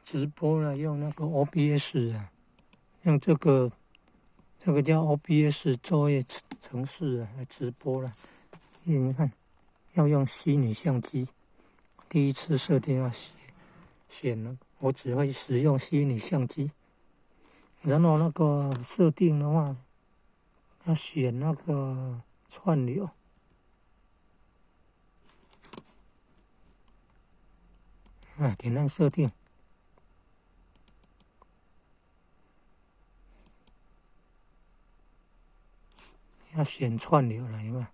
直播了，用那个 OBS 啊，用这个叫 OBS 作业程式啊来直播了。你看，要用虚拟相机，第一次设定要选了，我只会使用虚拟相机。然后那个设定的话，要选那个串流。点按设定。要选串流了，有没有？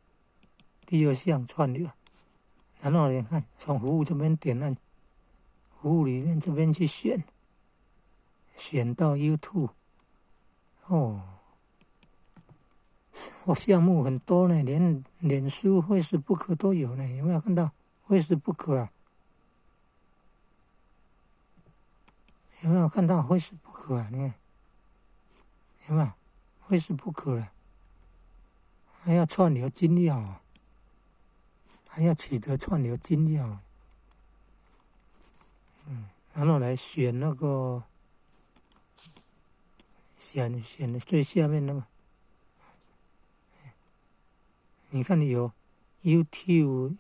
第二项串流，然后你看从服务这边点按，服务里面这边去选到 YouTube， 项目很多呢，连脸书、Facebook 都有呢，有没有看到 Facebook 啊？有没有看到 Facebook 啊？你看有没有 Facebook 了？还要串流金钥啊，还要取得串流金钥。然后来选那个，选最下面那个，你看你有 YouTube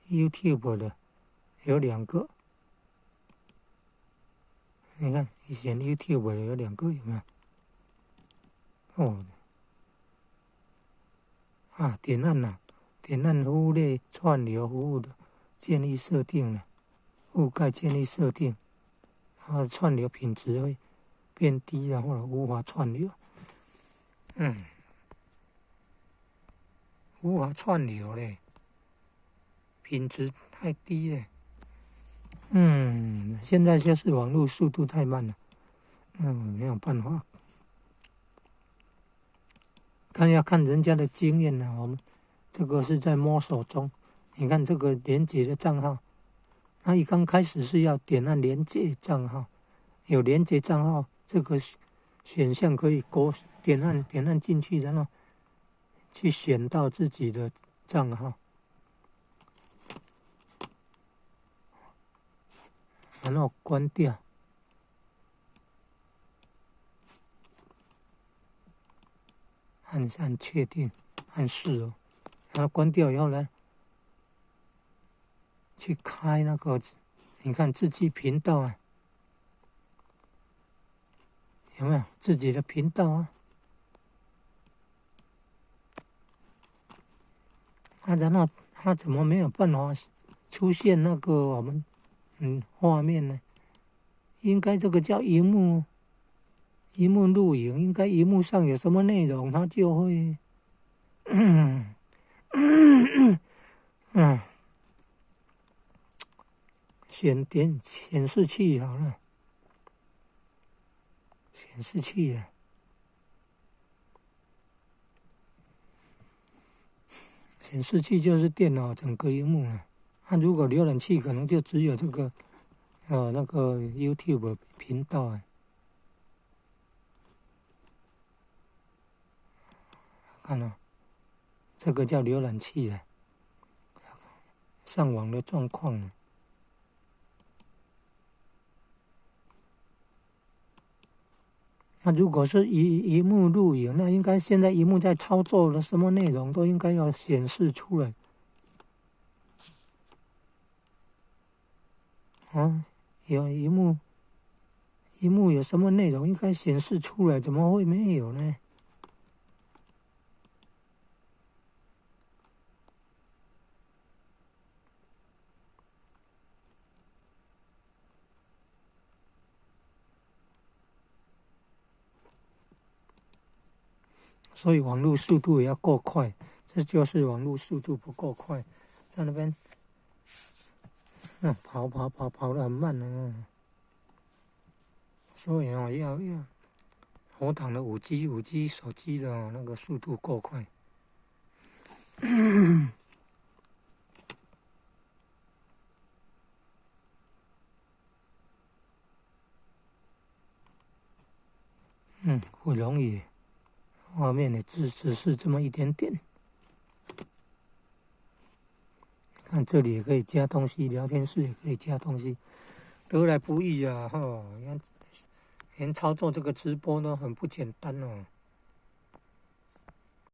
的有2个，你看你选 YouTube 的有2个，有没有？点按服务类串流服务的建议设定了，覆盖建议设定，然后串流品质会变低了，或者无法串流。无法串流嘞，品质太低了。现在就是网络速度太慢了，没有办法。要看人家的经验呢，我们这个是在摸索中。你看这个连结的账号，它一刚开始是要点按连结账号，有连结账号这个选项可以点按进去，然后去选到自己的账号，然后关掉。按确定，按是哦，然后关掉以后呢，去开那个，你看自己频道啊，有没有自己的频道啊？然后它怎么没有办法出现那个我们画面呢？应该这个叫荧幕录影，应该荧幕上有什么内容，它就会显示器好了，显示器啊，显示器就是电脑整个荧幕了。如果浏览器可能就只有这个那个 YouTube 频道啊。看哦，这个叫浏览器啊，上网的状况。那如果是荧幕录影，那应该现在荧幕在操作的什么内容都应该要显示出来。有荧幕有什么内容应该显示出来，怎么会没有呢？所以网络速度也要够快，这就是网络速度不够快，在那边跑得很慢呢。所以要活档的5G 手机的那个速度够快。不容易，画面的只是这么一点点。看这里也可以加东西，聊天室也可以加东西，得来不易啊！连操作这个直播都很不简单哦。